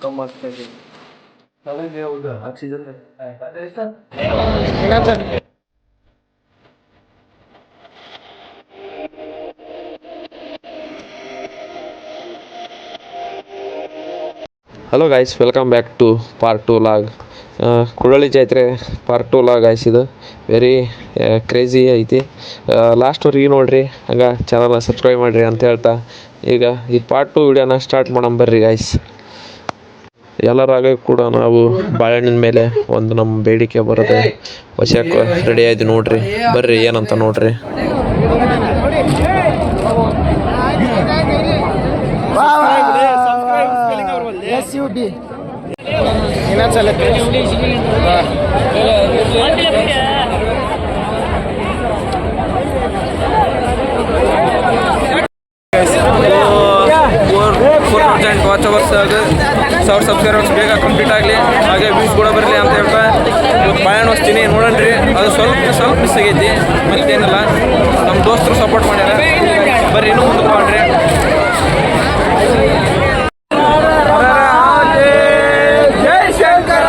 कम ಆಗ್ತಾ ಇದೆ ಹಾಗಾಗಿ ಹೌದು oxygen hello guys welcome back to part 2 vlog Kudali ಜಾತ್ರೆ ಪಾರ್ಟ್ 2 ಲಾಗ್ ಗೈಸ್ ಇದು ವೆರಿ ಕ್ರೇಜಿ ಐತಿ ಲಾಸ್ಟ್ವರೆಗೆ ನೋಡ್ರಿ ಹಂಗೆ ಚಾನಲ್ನ ಸಬ್ಸ್ಕ್ರೈಬ್ ಮಾಡಿರಿ ಅಂತ ಹೇಳ್ತಾ ಈಗ ಈ ಪಾರ್ಟ್ 2 ವಿಡಿಯೋನ ಸ್ಟಾರ್ಟ್ ಮಾಡೋಣ ಬರ್ರಿ ಗೈಸ್ ಎಲ್ಲರಾಗ ಕೂಡ ನಾವು ಬಾಳೆಹಣ್ಣಿನ ಮೇಲೆ ಒಂದು ನಮ್ಮ ಬೇಡಿಕೆ ಬರೋದು ವಶಕ್ಕೆ ರೆಡಿ ಆಯ್ತು ನೋಡ್ರಿ ಬರ್ರಿ ಏನಂತ ನೋಡ್ರಿ ವಾಚ್ ಅವರ್ಸ್ 1000 ಸಬ್ಸ್ಕ್ರೈಬರ್ಸ್ ಬೇಗ ಕಂಪ್ಲೀಟ್ ಆಗಲಿ ಹಾಗೆ ವ್ಯೂಸ್ ಕೂಡ ಬರಲಿ ಅಂತ ಹೇಳ್ತಾ ಇವತ್ತು ಬಾಳೆಹಣ್ಣು ವಸ್ತೀನಿ ನೋಡೋಣ್ರಿ ಅದು ಸ್ವಲ್ಪ ಮಿಸ್ ಆಗೈತಿ ಮತ್ತೇನಿಲ್ಲ ನಮ್ಮ ದೋಸ್ತರು ಸಪೋರ್ಟ್ ಮಾಡ್ಯಾರ ಬರ್ರಿ ಇನ್ನೂ ಮುಂದೆ ಮಾಡ್ರಿ ಜೈ ಶಂಕರ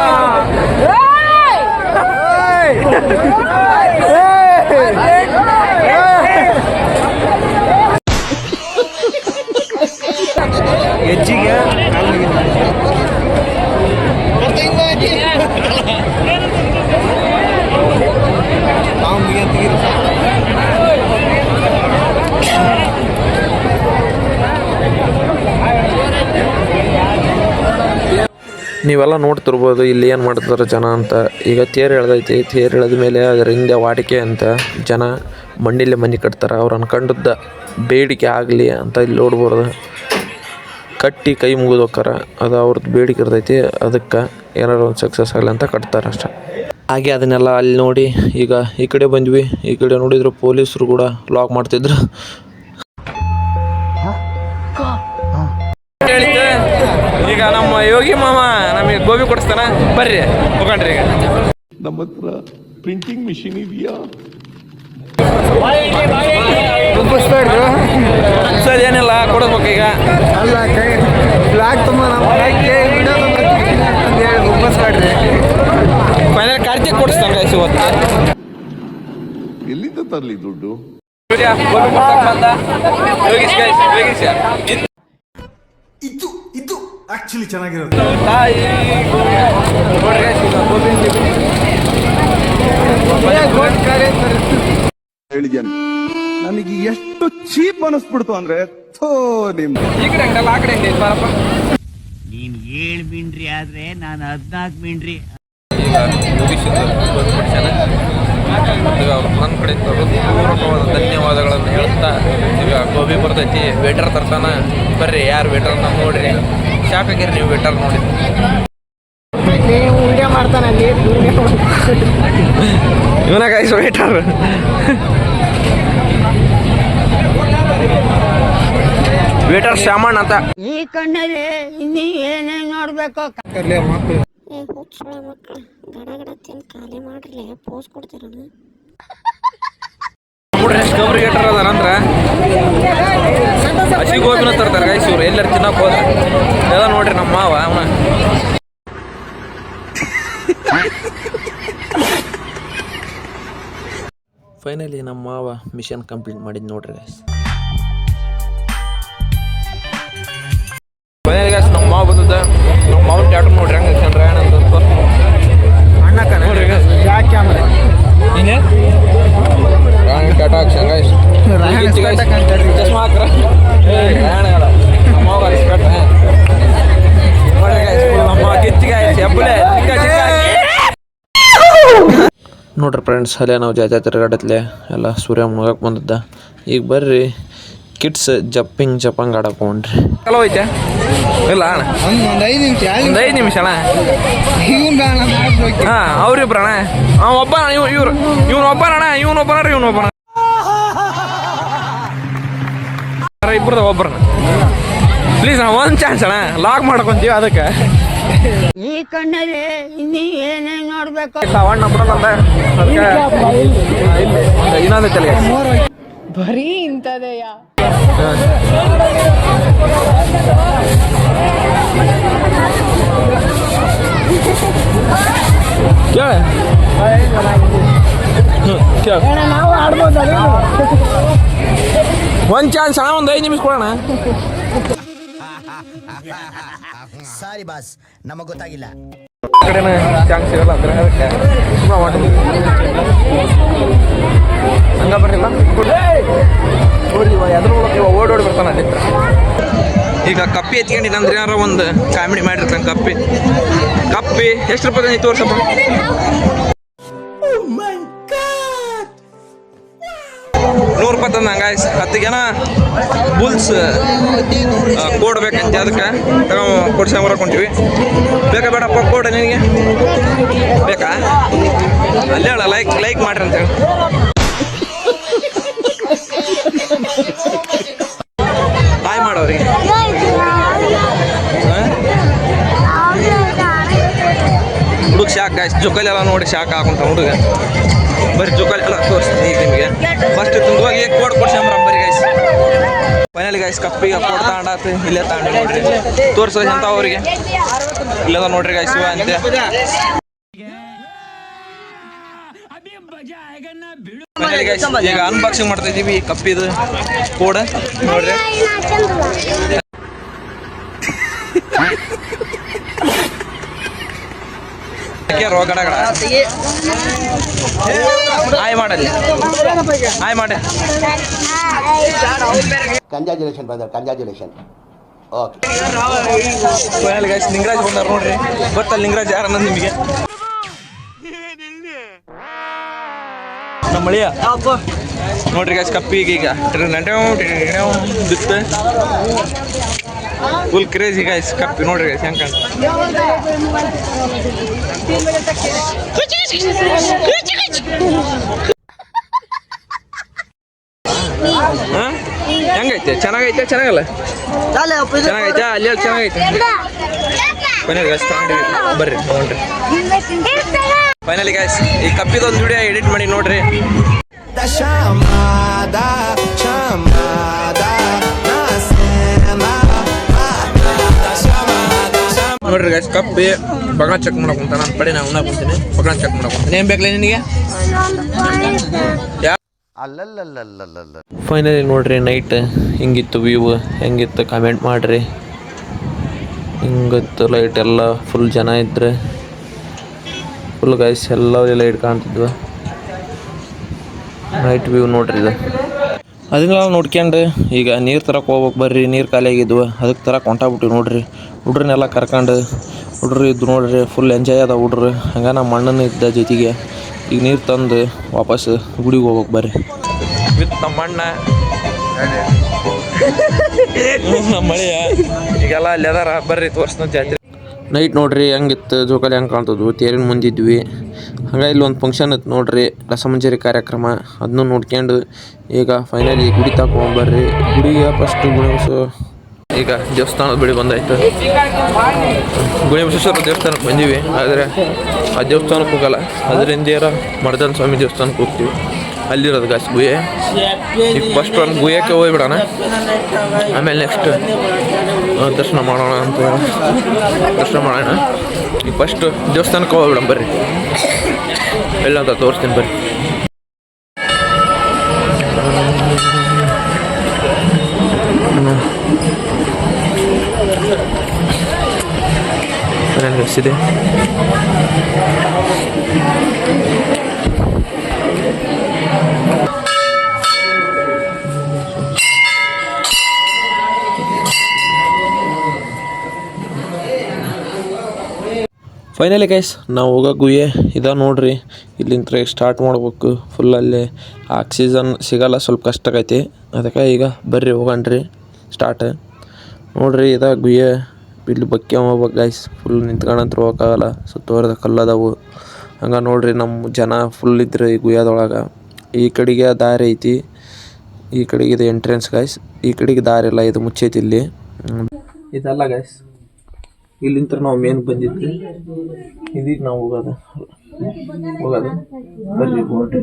ಹೆಜ್ಜಿಗೆ ನೀವೆಲ್ಲ ನೋಡ್ತಿರ್ಬೋದು ಇಲ್ಲಿ ಏನು ಮಾಡ್ತಾರೆ ಜನ ಅಂತ ಈಗ ತೇರು ಎಳೆದೈತಿ ತೇರು ಎಳೆದ ಮೇಲೆ ಅದರ ಹಿಂದೆ ವಾಡಿಕೆ ಅಂತ ಜನ ಮಣ್ಣಿಲ್ಲೇ ಮನೆ ಕಟ್ತಾರೆ ಅವ್ರು ಅನ್ಕೊಂಡದ್ದ ಬೇಡಿಕೆ ಆಗಲಿ ಅಂತ ಇಲ್ಲಿ ನೋಡ್ಬೋದು ಕಟ್ಟಿ ಕೈ ಮುಗಿದು ಹೋಗ್ತಾರ ಅದು ಅವ್ರದ್ದು ಬೇಡಿಕೆ ಇರ್ತೈತಿ ಅದಕ್ಕೆ ಏನಾರು ಒಂದು ಸಕ್ಸಸ್ ಆಗಲಿ ಅಂತ ಕಟ್ತಾರೆ ಅಷ್ಟೆ ಹಾಗೆ ಅದನ್ನೆಲ್ಲ ಅಲ್ಲಿ ನೋಡಿ ಈಗ ಈ ಕಡೆ ಬಂದ್ವಿ ಈ ಕಡೆ ನೋಡಿದ್ರು ಪೊಲೀಸರು ಕೂಡ ಲಾಕ್ ಮಾಡ್ತಿದ್ರು ಈಗ ನಮ್ಮ ಯೋಗಿ ಮಾಮ ನಮಗೆ ಗೋಬಿ ಕೊಡಿಸ್ತಾನ ಬರ್ರಿ ಹೋಗಣ್ರಿ ಈಗ ನಮ್ಮ ಹತ್ರ ಪ್ರಿಂಟಿಂಗ್ ಮಿಷಿನ್ ಇದೆಯಾ ಏನಿಲ್ಲ ಕೊಡಬೇಕು ಈಗ ಅಲ್ಲ ಕೈ ಬ್ಲಾಕ್ ತುಂಬ ಫೈನಲ್ ಕಾರ್ತಿಕ್ ಕೊಡಿಸ್ತಾನ ಗೈಸ್ ಇವತ್ತು ಎಲ್ಲಿಂದ ತರಲಿ ದುಡ್ಡು ಇದು ಆಕ್ಚುಲಿ ಚೆನ್ನಾಗಿರೋದು ಹೇಳಿದ್ಯಾನೆ ನನಗೆ ಎಷ್ಟು ಚೀಪ್ ಅನಿಸ್ಬಿಡ್ತು ಅಂದ್ರೆ ಈ ಕಡೆ ಅಂಗಡಲ್ಲ ಆ ಕಡೆ ಅಂಗಡಿ ಬಾರಪ್ಪ ನೀನ್ 7 ಮಿಂಡ್ರಿ ಆದ್ರೆ ನಾನು 14 ಮಿಂಡ್ರಿ ಈಗ ಈಗ ಅವ್ರು ನನ್ನ ಕಡೆ ಪೂರ್ವಕವಾದ ಧನ್ಯವಾದಗಳನ್ನು ಹೇಳ್ತಾ ಈಗ ಗೋಬಿ ಬರ್ತೈತಿ ವೇಟರ್ ತರ್ತಾನ ಬರ್ರಿ ಯಾರು ವೇಟರ್ ನಾವು ನೋಡ್ರಿ ಶಾಕ್ ಆಗಿರಿ ನೀವು ವೇಟರ್ ನೋಡಿ ವಿಡಿಯೋ ಮಾಡ್ತಾನೆ ಅಲ್ಲಿ ಇವನ ಗೈಸ್ ವೇಟರ್ ವೇಟರ್ ಶ್ಯಾಮಣ್ಣ ಅಂತ ಈ ಕಣ್ಣಲ್ಲಿ ಇನ್ನೀ ಏನೇನ್ ನೋಡ್ಬೇಕು ಹುಚ್ಚುಳ ಮಕ್ಕಳು ಗಡ ತಿಂದು ಖಾಲಿ ಮಾಡ್ರಲಿ ಪೋಸ್ ಕೊಡ್ತೀರಣ ನೋಡ್ರಿ ಎಷ್ಟು ಗಬ್ರಿ ಗೇಟರ್ ಅದಾರ ಅಂದ್ರೆ ಹಸಿ ಗೋಬಿನ ತರ್ತಾರೆ ಗೈಸ್ ಇವ್ರು ಎಲ್ಲರೂ ತಿನ್ನಕ್ಕೆ ಹೋದ ಎಲ್ಲ ನೋಡ್ರಿ ನಮ್ಮ ಮಾವ ಅವನ ಫೈನಲಿ ನಮ್ಮ ಮಾವ ಮಿಷನ್ ಕಂಪ್ಲೀಟ್ ಮಾಡಿದ್ ನೋಡ್ರಿ ಗೈಸ್ ಫೈನಲಿ ಗೈಸ್ ನಮ್ಮ ಮಾವ ಬಂದದ ನಮ್ಮ ಮಾವನ ಟ್ಯಾಟರ್ ನೋಡ್ರಿ ಹಂಗೆ ಚಂದ್ರ ಏನಂತ ಅಣ್ಣಕ್ಕ ನೋಡ್ರಿ ಯಾಕೆ ಕ್ಯಾಮ್ರಾ ನೀನೆ ಟಾಟಾ ಆಕ್ಷನ್ ಗೈಸ್ ಚಶ್ಮಾ ಹಾಕ್ರ ರಾಯಣಗಡ ನಮ್ಮ ಮಾವ ರೆಸ್ಪೆಕ್ಟ್ ನೋಡ್ರಿ ಗೈಸ್ ನಮ್ಮ ಕಿಚ್ಚಿ ಗೈಸ್ ಎಬ್ಬಲೆ ನೋಡ್ರಿ ಫ್ರೆಂಡ್ಸ್ ಅಲ್ಲೇ ನಾವು ಜಾತ್ರೆ ತಿರುಗಾಡತ್ಲೆ ಎಲ್ಲ ಸೂರ್ಯ ಮುಳಗಕ್ಕೆ ಬಂದದ್ದ ಈಗ ಬರ್ರಿ ಕಿಡ್ಸ್ ಜಂಪಿಂಗ್ ಆಡಕ್ಕೆ ಹೋಗ್ರಿ ಚಲೋ ಐತೆ ಇಲ್ಲ ಅಣ್ಣ ಒಂದು 5 ನಿಮಿಷ ಒಂದು 5 ನಿಮಿಷ ಅಣ್ಣ ಹಾಂ ಅವ್ರಿಬ್ರು ಅಣ್ಣ ಒಬ್ಬ ಇವನು ಒಬ್ಬನಣ್ಣ ಇವನೊಬ್ಬನ ಇಬ್ಬರದ ಒಬ್ಬರಣ್ಣ ಪ್ಲೀಸ್ ನಾವು ಒಂದು ಚಾನ್ಸ್ ಅಣ್ಣ ಲಾಕ್ ಮಾಡ್ಕೊಂತೀವಿ ಅದಕ್ಕೆ ಈ ಕಣ್ಣಲ್ಲಿ ಇನ್ನೀ ಏನೇನ್ ನೋಡ್ಬೇಕು ಅಣ್ಣ ಬಿಡೋಣ ಅದಕ್ಕೆ ಇನ್ನೊಂದು ತಲೆ ಬರೀ ಇಂಥದೆಯಾ ನಾವು ಆಡ್ಬೋದು ಒಂದು ಚಾನ್ಸ್ ಅಣ್ಣ, ಒಂದು 5 ನಿಮಿಷ ಕೊಡೋಣ. ಸಾರಿ ಬಾಸ್, ನಮಗ್ ಗೊತ್ತಾಗಿಲ್ಲ. ಕಡೆನ ಚಾನ್ಸ್ ಸಿಗಲ್ಲ ಅಂದ್ರೆ ಅದಕ್ಕೆ ಸುಮ್ಮನೆ ಮಾಡಿ ಹಂಗ ಬರಲಿಲ್ಲ ನೋಡಿ ಎದ್ರ ಓಡೋಡಿ ಬರ್ತಾನೆ ಅಲ್ಲಿಂದ. ಈಗ ಕಪ್ಪಿ ಎತ್ಕೊಂಡು ಅಂದ್ರೆ ಯಾರೋ ಒಂದು ಕಾಮಿಡಿ ಮಾಡಿರ್ತಾನೆ. ಕಪ್ಪಿ ಎಷ್ಟು ರೂಪಾಯಿ ಐತಿ ತೋರ್ಸಪ್ಪ. ₹100 ತಂದ ಗಾಯ್ಸ್. 10 ಜನ ಬುಲ್ಸ್ ಕೋಡ್ ಬೇಕಂತೆ, ಅದಕ್ಕೆ ಕೊಡ್ಸ್ಕೊಂಬರಕ್ಕೆ ಹೊಂಟಿವಿ. ಬೇಕಾ ಬೇಡಪ್ಪ ಕೋಡ್ ನಿನಗೆ ಬೇಕಾ? ಅಲ್ಲೇ ಹೇಳ ಲೈಕ್ ಮಾಡ್ರಿ ಅಂತೇಳಿ. ಹಾಯ್ ಮಾಡೋರಿಗೆ ಹುಡುಗ ಶಾಕ್ ಗಾಯ್ಸ್. ಜೊಕಾಲಿ ಎಲ್ಲ ನೋಡಿ ಶಾಕ್ ಆಗುಂತ ಹುಡುಗ. ಬರೀ ಜೋಕಾಲಿ ಎಲ್ಲ ತೋರಿಸ್ತೀನಿ ಈಗ ನಿಮಗೆ. ಫಸ್ಟ್ ತುಂಡುವಾಗಿ ಕೋಡ್ ಕೊಡ್ಸ್ಕೊಂಬರ ಬರೀ ಗೈಸ್. ಫೈನಲಿ ಗೈಸ್ ಕಪ್ಪಿಗೆ ಕೋಡ್ ತಗೊಂಡಾತು. ಇಲ್ಲೇ ತಗೊಂಡು ನೋಡ್ರಿ ತೋರಿಸೋದು ಅಂತ ಅವ್ರಿಗೆ. ಇಲ್ಲದ ನೋಡ್ರಿ ಗೈಸ್ ಅಂತ. ಫೈನಲಿ ಗೈಸ್ ಈಗ ಅನ್ಬಾಕ್ಸಿಂಗ್ ಮಾಡ್ತಾ ಇದೀವಿ ಕಪ್ಪಿದು ಕೋಡ್ ನೋಡ್ರಿ. ರೋಗಡಗಳ ಆಯ್ ಮಾಡಲಿ ಆಯ್ ಮಾಡಿ. Congratulation brother, congratulation. Okay final guys Lingaraj ಬಂದಾರ ನೋಡ್ರಿ. ಗೊತ್ತಲ್ಲ ಲಿಂಗರಾಜ್ ಯಾರನ್ನ ನಿಮಗೆ? ನಮ್ಮ ಮಳಿಯ ನೋಡ್ರಿ ಗೈಸ್ ಕಪ್ಪಿಗೆ ಈಗ ಬಿತ್ತು. ಫುಲ್ ಕ್ರೇಜಿ ಗೈಸ್ ಕಪ್ಪಿ ನೋಡ್ರಿ ಗೈಸ್ ಹೆಂಗ್ ಕಾಣ್ತ. ಹೆಂಗೈತೆ? ಚೆನ್ನಾಗೈತೆ ಚೆನ್ನಾಗಲ್ಲ? ಚೆನ್ನಾಗೈತೆ ಅಲ್ಲಿ ಚೆನ್ನಾಗೈತೆ. ಫೈನಲ್ ಗೈಸ್ ತಗೊಂಡಿವಿ ಬರ್ರಿ ನೋಡ್ರಿ. ಫೈನಲಿ ಗೈಸ್ ಈ ಕಪ್ಪಿದೊಂದು ವಿಡಿಯೋ ಎಡಿಟ್ ಮಾಡಿ ನೋಡ್ರಿ. ನೋಡ್ರಿ ಗೈಸ್ ಕಪ್ಪಿ ಬಗಣ ಚೆಕ್ ಮಾಡಕ್ ಕುಂತ. ನಾನು ಪಡೆ ನಾನು ಉಣ್ಣಾಕ್ ಕುಂತೀನಿ. ಬಗಣ ಚೆಕ್ ಮಾಡಕ್ ಕುಂತೀನಿ. ಏನ್ ಬೇಕಲ್ಲ ನಿನಗೆ? ಫೈನಲಿ ನೋಡ್ರಿ ನೈಟ್ ಹಿಂಗಿತ್ತು ವ್ಯೂ. ಹೆಂಗಿತ್ತು ಕಮೆಂಟ್ ಮಾಡ್ರಿ. ಹಿಂಗಿತ್ತು ಲೈಟ್ ಎಲ್ಲ ಫುಲ್ ಜನ ಇದ್ರೆ ಫುಲ್ ಗೈಸ್ ಎಲ್ಲ ಲೈಟ್ ಕಾಣ್ತಿದ್ವು. ನೈಟ್ ವ್ಯೂ ನೋಡ್ರಿ ಇದು. ಅದನ್ನ ನೋಡ್ಕೊಂಡು ಈಗ ನೀರು ತರಕ್ಕೆ ಹೋಗ್ಬೇಕು ಬರ್ರಿ. ನೀರು ಖಾಲಿ ಆಗಿದ್ವು, ಅದಕ್ಕೆ ತರಕ್ಕೆ ಹೊಂಟಾಗ್ಬಿಟ್ಟಿವಿ ನೋಡ್ರಿ. ಹುಡ್ರನ್ನೆಲ್ಲ ಕರ್ಕೊಂಡು ಹುಡ್ರು ಇದ್ದು ನೋಡ್ರಿ. ಫುಲ್ ಎಂಜಾಯ್ ಅದ ಹುಡ್ರು. ಹಂಗೆ ನಮ್ಮ ಅಣ್ಣನ ಇದ್ದ ಜೊತೆಗೆ ಈಗ ನೀರು ತಂದು ವಾಪಸ್ ಗುಡಿಗೆ ಹೋಗ್ಬೇಕು ಬರ್ರಿ ವಿತ್ ನಮ್ಮ ಅಣ್ಣ. ನಮ್ಮ ಮಳೆಯ ಈಗೆಲ್ಲ ಅಲ್ಲಿ ಅದಾರ ಬರ್ರಿ ತೋರಿಸ್ನ ಜಾತ್ರೆ. ನೈಟ್ ನೋಡ್ರಿ ಹೆಂಗಿತ್ತು ಜೋಕಾಲಿ ಹೆಂಗೆ ಕಾಣ್ತದ್ವು. ತೇರಿನ ಮುಂದಿದ್ವಿ. ಹಂಗೆ ಇಲ್ಲಿ ಒಂದು ಫಂಕ್ಷನ್ ಇತ್ತು ನೋಡ್ರಿ, ರಸಮಂಜರಿ ಕಾರ್ಯಕ್ರಮ. ಅದನ್ನು ನೋಡ್ಕೊಂಡು ಈಗ ಫೈನಲಿ ಗುಡಿ ತಗೊಂಡ್ಬರ್ರಿ. ಗುಡಿಗೆ ಫಸ್ಟ್ ಗುಣೇಶ್ವರ ಈಗ ದೇವಸ್ಥಾನದ ಬಳಿ ಬಂದಾಯ್ತು. ಗುಣೇಶ್ವರ ದೇವಸ್ಥಾನಕ್ಕೆ ಬಂದೀವಿ. ಆದರೆ ಆ ದೇವಸ್ಥಾನಕ್ಕೆ ಹೋಗಲ್ಲ, ಅದರಿಂದ ಮರ್ದನ ಸ್ವಾಮಿ ದೇವಸ್ಥಾನಕ್ಕೆ ಹೋಗ್ತೀವಿ. ಅಲ್ಲಿರೋದು ಗಾಸ್ ಗುಹೆ. ಈಗ ಫಸ್ಟ್ ಒಂದು ಗುಹೆಗೆ ಹೋಗ್ಬಿಡೋಣ, ಆಮೇಲೆ ನೆಕ್ಸ್ಟ್ ದರ್ಶನ ಮಾಡೋಣ ಅಂತ ದರ್ಶನ ಮಾಡೋಣ. ಈಗ ಫಸ್ಟ್ ದೇವಸ್ಥಾನಕ್ಕೆ ಹೋಗ್ಬಿಡೋಣ ಬರ್ರಿ. ಎಲ್ಲ ಅಂತ ತೋರಿಸ್ತೀನಿ ಬರ್ರಿ. ಇದೆ ಫೈನಲಿ ಗೈಸ್ ನಾವು ಹೋಗೋ ಗುಹೆ ಇದ ನೋಡ್ರಿ. ಇಲ್ಲಿಂದ ಸ್ಟಾರ್ಟ್ ಮಾಡ್ಬೇಕು. ಫುಲ್ ಅಲ್ಲಿ ಆಕ್ಸಿಜನ್ ಸಿಗಲ್ಲ, ಸ್ವಲ್ಪ ಕಷ್ಟ ಆಗೈತಿ. ಅದಕ್ಕೆ ಈಗ ಬರ್ರಿ ಹೋಗಣ್ರಿ ಸ್ಟಾರ್ಟ್. ನೋಡ್ರಿ ಇದ ಗುಹೆ. ಇಲ್ಲಿ ಬಕ್ಕಿ ಹೋಗ್ಬೇಕು ಗೈಸ್. ಫುಲ್ ನಿಂತ್ಕೊಂಡಂತ ಹೋಗೋಕ್ಕಾಗಲ್ಲ, ಸುತ್ತುವರೆದ ಕಲ್ಲದಾವು. ಹಂಗೆ ನೋಡ್ರಿ ನಮ್ಮ ಜನ ಫುಲ್ ಇದ್ರೆ ಈ ಗುಹೆದೊಳಗೆ. ಈ ಕಡೆಗೆ ದಾರಿ ಐತಿ, ಈ ಕಡೆಗೆ ಇದು ಎಂಟ್ರೆನ್ಸ್ ಗೈಸ್. ಈ ಕಡೆಗೆ ದಾರಿ ಇಲ್ಲ, ಇದು ಮುಚ್ಚೈತಿ ಇಲ್ಲಿ. ಇದಲ್ಲ ಗೈಸ್, ಇಲ್ಲಿಂದ ನಾವು ಮೇನ್ ಬಂದಿದ್ವಿ. ಇದೀಗ ನಾವು ಹೋಗೋದು ಬರ್ರಿ ನೋಡ್ರಿ.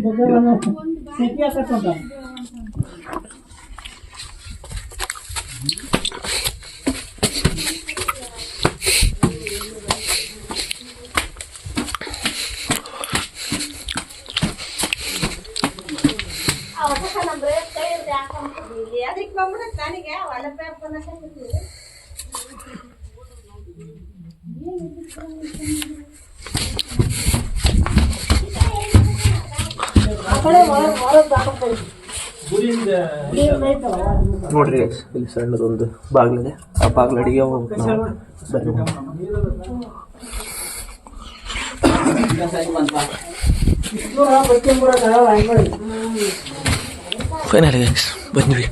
ನೋಡ್ರಿ ಇಲ್ಲಿ ಸಣ್ಣದೊಂದು ಬಾಗ್ಲಿದೆ, ಆ ಬಾಗ್ಲಡಿಗೆ ಹೋಗ್ಬೇಕು ನಾವು. ಬರ್ರಿ. ಫೈನಲ್ ಗೈಸ್ ಬಂದ್ವಿ.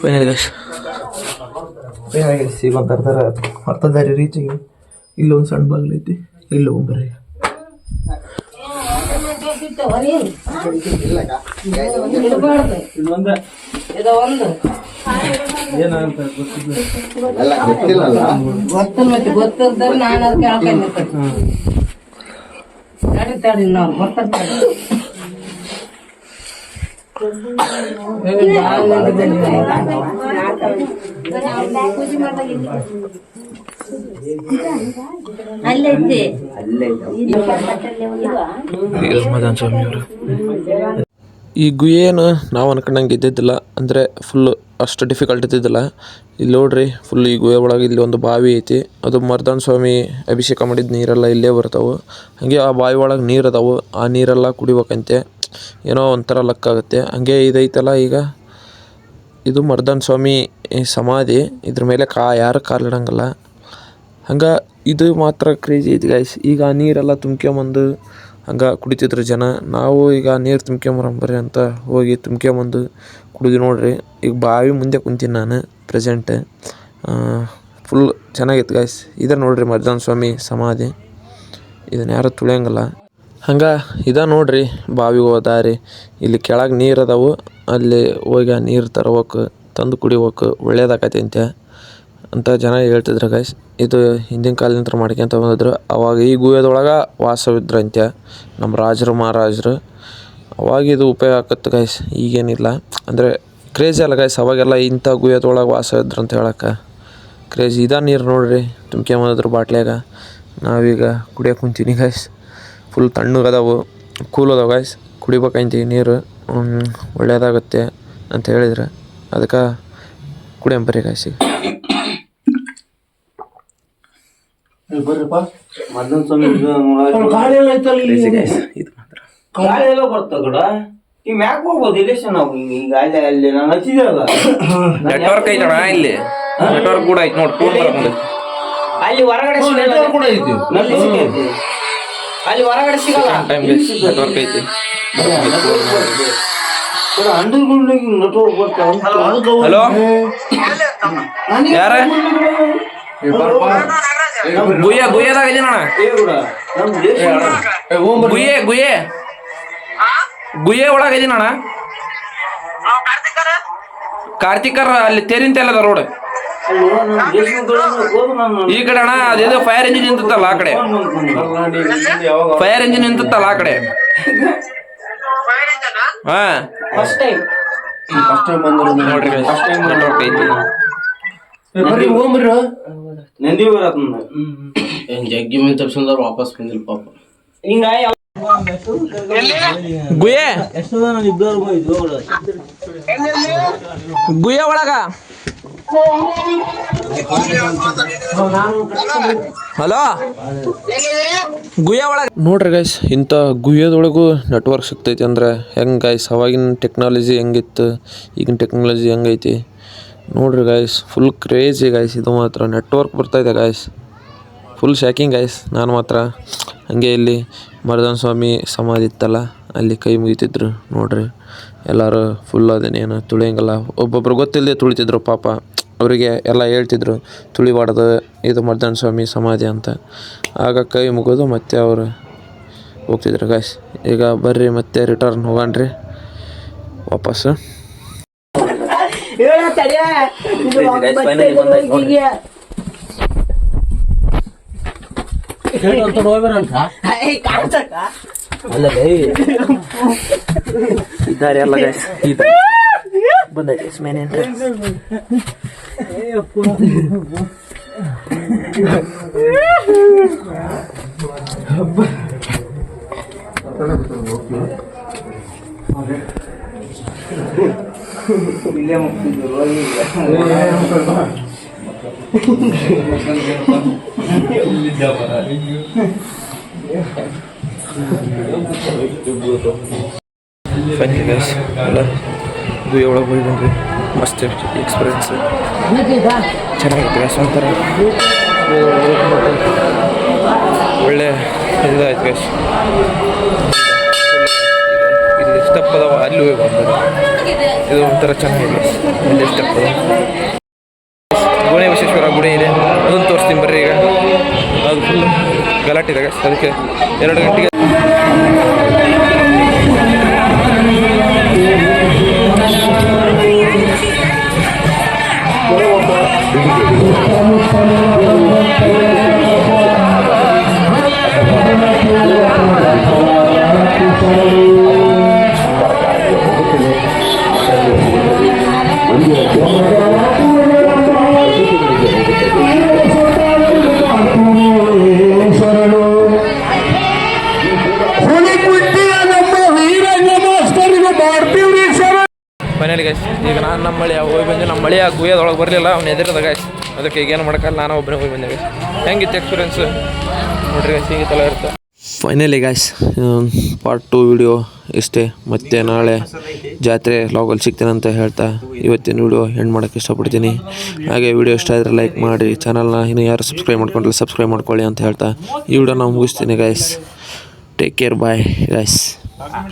ಫೈನಲ್ ಗೈಸ್ ಈಗ ಒಂದು ಅರ್ಧ ದಾರಿ ರೀಚ್ ಆಗಿ ಇಲ್ಲೊಂದು ಸಣ್ಣ ಬಾಗ್ಲೈತಿ, ಇಲ್ಲಿ ಹೋಗ್ಬರ್ರಿ. ಈ ಗುಹೆಯನ್ನು ನಾವು ಅನ್ಕೊಂಡಂಗೆ ಇದ್ದಿದ್ದಿಲ್ಲ, ಅಂದರೆ ಫುಲ್ ಅಷ್ಟು ಡಿಫಿಕಲ್ಟ್ ಇದ್ದಿದ್ದಿಲ್ಲ. ಇಲ್ಲಿ ನೋಡ್ರಿ ಫುಲ್ ಈ ಗುಹೆ ಒಳಗೆ ಇಲ್ಲಿ ಒಂದು ಬಾವಿ ಐತಿ, ಅದು ಮರ್ದಾನ ಸ್ವಾಮಿ ಅಭಿಷೇಕ ಮಾಡಿದ ನೀರೆಲ್ಲ ಇಲ್ಲೇ ಬರ್ತಾವೆ. ಹಾಗೆ ಆ ಬಾವಿ ಒಳಗೆ ನೀರು ಅದಾವೆ, ಆ ನೀರೆಲ್ಲ ಕುಡಿಬೇಕಂತೆ, ಏನೋ ಒಂಥರ ಲಕ್ ಆಗುತ್ತೆ. ಹಾಗೆ ಇದೈತಲ್ಲ ಈಗ ಇದು ಮರ್ದಾನ ಸ್ವಾಮಿ ಸಮಾಧಿ, ಇದ್ರ ಮೇಲೆ ಯಾರು ಕಾಲಿಡಂಗಲ್ಲ. ಹಂಗೆ ಇದು ಮಾತ್ರ ಕ್ರೇಜಿ ಐತಿ ಗೈಸ್. ಈಗ ಆ ನೀರೆಲ್ಲ ತುಂಬ್ಕೊಂಬಂದು ಹಂಗೆ ಕುಡಿತಿದ್ರು ಜನ. ನಾವು ಈಗ ನೀರು ತುಂಬ್ಕೊಂಬರಂಬರ್ರಿ ಅಂತ ಹೋಗಿ ತುಂಬ್ಕೊಂಬಂದು ಕುಡಿದು ನೋಡ್ರಿ. ಈಗ ಬಾವಿ ಮುಂದೆ ಕುಂತೀನಿ ನಾನು ಪ್ರೆಸೆಂಟ್. ಫುಲ್ ಚೆನ್ನಾಗಿತ್ತು ಗೈಸ್. ಇದೇ ನೋಡ್ರಿ ಮರ್ದಾನ ಸ್ವಾಮಿ ಸಮಾಧಿ, ಇದನ್ನು ಯಾರು ತುಳಿಯಂಗಿಲ್ಲ. ಹಂಗೆ ನೋಡ್ರಿ ಬಾವಿಗೆ ಹೋದ ದಾರಿ. ಇಲ್ಲಿ ಕೆಳಗೆ ನೀರು ಅದಾವು, ಅಲ್ಲಿ ಹೋಗಿ ಆ ನೀರು ತರ್ಬೇಕು, ತಂದು ಕುಡಿಬೇಕು, ಒಳ್ಳೇದಾಕೈತಿ ಅಂತ ಜನ ಹೇಳ್ತಿದ್ರು ಗೈಸ್. ಇದು ಹಿಂದಿನ ಕಾಲದಿಂದ ಮಾಡ್ಕೊಂತ ಬಂದಿದ್ರು. ಅವಾಗ ಈ ಗುಹೆದೊಳಗೆ ವಾಸವಿದ್ರಂತೆ ನಮ್ಮ ರಾಜರು ಮಹಾರಾಜರು. ಅವಾಗ ಇದು ಉಪಯೋಗ ಆಕತ್ತೆ ಗೈಸ್, ಈಗೇನಿಲ್ಲ. ಅಂದರೆ ಕ್ರೇಜಿ ಅಲ್ಲ ಗೈಸ್, ಅವಾಗೆಲ್ಲ ಇಂಥ ಗುಹೆದೊಳಗೆ ವಾಸ ಇದ್ರು ಅಂತ ಹೇಳಕ್ಕೆ ಕ್ರೇಜಿ. ನೀರು ನೋಡ್ರಿ ತುಂಬ್ಕೊಂಬಂದಿದ್ರು ಬಾಟ್ಲ್ಯಾಗ. ನಾವೀಗ ಕುಡಿಯೋಕೆ ಕುಂತೀನಿ ಗೈಸ್. ಫುಲ್ ತಣ್ಣಗದಾವು, ಕೂಲ್ ಅದಾವೆ ಗೈಸ್, ಕುಡಿಬೇಕಂತ ನೀರು ಒಳ್ಳೆಯದಾಗುತ್ತೆ ಅಂತ ಹೇಳಿದ್ರೆ ಅದಕ್ಕೆ ಕುಡಿಯಂಬರಿ ಗೈಸ್. ಬರ್ರಿಪ್ಪ ಮರ್ದನ್ ಸ್ವಾಮಿ ಇದು ಮಾತ್ರ ಗಾಳಿ ಎಲ್ಲ ಬರ್ತಾ ಕೂಡ ಈ ಮ್ಯಾಕ್ ಹೋಗ್ಬೋದು ಇಲೆಕ್ಷನ್. ನಾವು ಈಗ ಅಲ್ಲಿ ನಾನು ಹಚ್ಚಿದೆಲ್ಲ ನೆಟ್ವರ್ಕ್ ಐತಣ, ಇಲ್ಲಿ ನೆಟ್ವರ್ಕ್ ಕೂಡ ಐತಿ ನೋಡಿ. ಅಲ್ಲಿ ಹೊರಗಡೆ ಕೂಡ ಐತಿ, ಅಲ್ಲಿ ಹೊರಗಡೆ ಸಿಗಲ್ಲ ನೆಟ್ವರ್ಕ್ ಐತಿ. ಅಂಡರ್ಗ್ರೌಂಡ್ ನೆಟ್ವರ್ಕ್ ಬರ್ತಾವ. ಹಲೋ ಯಾರ ಗುಹೆದಾಗ ಇದೀನಣ್ಣ. ಗುಹೆ ಒಳಗೆ ಇದೀನಣ್ಣ. ಕಾರ್ತಿಕರ್ ಅಲ್ಲಿ ತೇರಿಂತೆಲ್ಲದ ರೋಡ್ ಈ ಕಡೆ ಅಣ್ಣ. ಅದೇದು ಫೈರ್ ಇಂಜಿನ್ ನಿಂತಲ್ಲ ಆ ಕಡೆ, ಫೈರ್ ಇಂಜಿನ್ ನಿಂತಲ್ಲ ಆ ಕಡೆ. ಹಾ ಫಸ್ಟ್ ಟೈಮ್ ನೋಡ್ರಿ ನೆಟ್ವರ್ಕ್ ಐತಿ. ನಂದಿ ಬರತ್ ಜಗ್ಗಿ ಮೇಲೆ ತಪ್ಪಿಸಿದ್ರೆ ವಾಪಸ್ ಬಂದಿಲ್ಲ ಪಾಪ. ಹಿಂಗಾಗಿ ಗುಹೆ ಗುಹೆ ಒಳಗ. ಹಲೋ ಗುಹೆ ಒಳಗ ನೋಡ್ರಿ ಗೈಸ್, ಇಂಥ ಗುಹೆದೊಳಗೂ ನೆಟ್ವರ್ಕ್ ಸಿಗ್ತೈತಿ ಅಂದ್ರೆ ಹೆಂಗೆ ಗೈಸ್. ಅವಾಗಿನ ಟೆಕ್ನಾಲಜಿ ಹೆಂಗಿತ್ತು, ಈಗಿನ ಟೆಕ್ನಾಲಜಿ ಹೆಂಗೈತಿ ನೋಡ್ರಿ ಗೈಸ್. ಫುಲ್ ಕ್ರೇಜಿ ಗೈಸ್, ಇದು ಮಾತ್ರ ನೆಟ್ವರ್ಕ್ ಬರ್ತಾಯಿದೆ ಗೈಸ್. Full shocking guys. ನಾನು ಮಾತ್ರ ಹಾಗೆ ಇಲ್ಲಿ ಮರ್ದಾನ ಸ್ವಾಮಿ ಸಮಾಧಿ ಇತ್ತಲ್ಲ, ಅಲ್ಲಿ ಕೈ ಮುಗಿತಿದ್ರು ನೋಡ್ರಿ ಎಲ್ಲರೂ. ಫುಲ್ ಅದನ್ನೇನು ತುಳಿಯಂಗಲ್ಲ, ಒಬ್ಬೊಬ್ರು ಗೊತ್ತಿಲ್ಲದೆ ತುಳಿತಿದ್ರು ಪಾಪ. ಅವರಿಗೆ ಎಲ್ಲ ಹೇಳ್ತಿದ್ರು ತುಳಿಬಾರ್ದು, ಇದು ಮರ್ದಾನ ಸ್ವಾಮಿ ಸಮಾಧಿ ಅಂತ. ಆಗ ಕೈ ಮುಗಿದು ಮತ್ತೆ ಅವರು ಹೋಗ್ತಿದ್ರು ಗೈಸ್. ಈಗ ಬರ್ರಿ ಮತ್ತೆ ರಿಟರ್ನ್ ಹೋಗಣ್ರಿ ವಾಪಸ್ಸು. ಇದ್ದಾರೆ ಎಲ್ಲ ಗೈಸ್, ಬಂದೈತೆ ಮೇನೆ ಅಂತ. ಇಲ್ಲೇ ಮುಗ್ತಿದ್ರು ಫೈನಲಿ ಗೈಸ್ ಎಲ್ಲ ದುಯ್ಯ ಒಳಗೆ ಹೋಗಿ ಬಂದ್ವಿ ಮಸ್ತ್ ಎಕ್ಸ್ಪೀರಿಯನ್ಸ್ ಚೆನ್ನಾಗಿತ್ತು ಗೈಸ್ ಒಂಥರ ಒಳ್ಳೆ ಇದಾಯ್ತು ಗೈಸ್ ಇಲ್ಲಿ ಸ್ಟೆಪ್ ಅದಾವ ಅಲ್ಲಿ ಹೋಗಿ ಬಂದರು ಇದು ಒಂಥರ ಚೆನ್ನಾಗಿದೆ ಇಲ್ಲಿ ಸ್ಟೆಪ್ ಅದಾವ ಗೋಣೆ ಬಸವೇಶ್ವರ ಗುಡಿ ಇದೆ ಅದನ್ನು ತೋರಿಸ್ತೀನಿ ಬರ್ರಿ ಈಗ ಅದು ಫುಲ್ ಗಲಾಟೆ ಇದೆ ಗೈಸ್ ಅದಕ್ಕೆ 2 ಗಂಟೆಗೆ ಫೈನಲಿ ಗೈಸ್ ಈಗ ನಾನು ನಮ್ಮ ಮಳೆ ಹೋಗಿ ಬಂದೆ ನಮ್ಮ ಮಳೆ ಗುಯ್ಯದೊಳಗೆ ಬರಲಿಲ್ಲ ಅವ್ನು ಎದುರದ ಗೈಸ್ ಅದಕ್ಕೆ ಈಗೇನು ಮಾಡೋಕ್ಕಲ್ಲ ನಾನು ಒಬ್ಬನೇ ಹೋಗಿ ಬಂದೆ ಗೈಸ್ ಹೆಂಗಿತ್ತು ಎಕ್ಸ್ಪೀರಿಯನ್ಸ್ ನೋಡ್ರಿ ಗೈಸ್ ಹೀಗಿತ್ತಲ್ಲ ಇರುತ್ತೆ ಫೈನಲಿ ಗೈಸ್ ಪಾರ್ಟ್ 2 ವಿಡಿಯೋ ಇಷ್ಟೇ ಮತ್ತೆ ನಾಳೆ ಜಾತ್ರೆ ಲಾಗಲ್ಲಿ ಸಿಗ್ತೇನೆ ಅಂತ ಹೇಳ್ತಾ ಇವತ್ತಿನ ವಿಡಿಯೋ ಎಂಡ್ ಮಾಡೋಕ್ಕೆ ಇಷ್ಟಪಡ್ತೀನಿ ಹಾಗೆ ವಿಡಿಯೋ ಇಷ್ಟ ಆದರೆ ಲೈಕ್ ಮಾಡಿ ಚಾನಲ್ನ ಇನ್ನು ಯಾರು ಸಬ್ಸ್ಕ್ರೈಬ್ ಮಾಡ್ಕೊಂಡಿಲ್ಲ ಸಬ್ಸ್ಕ್ರೈಬ್ ಮಾಡ್ಕೊಳ್ಳಿ ಅಂತ ಹೇಳ್ತಾ ಈ ವಿಡಿಯೋನ ಮುಗಿಸ್ತೀನಿ guys take care bye guys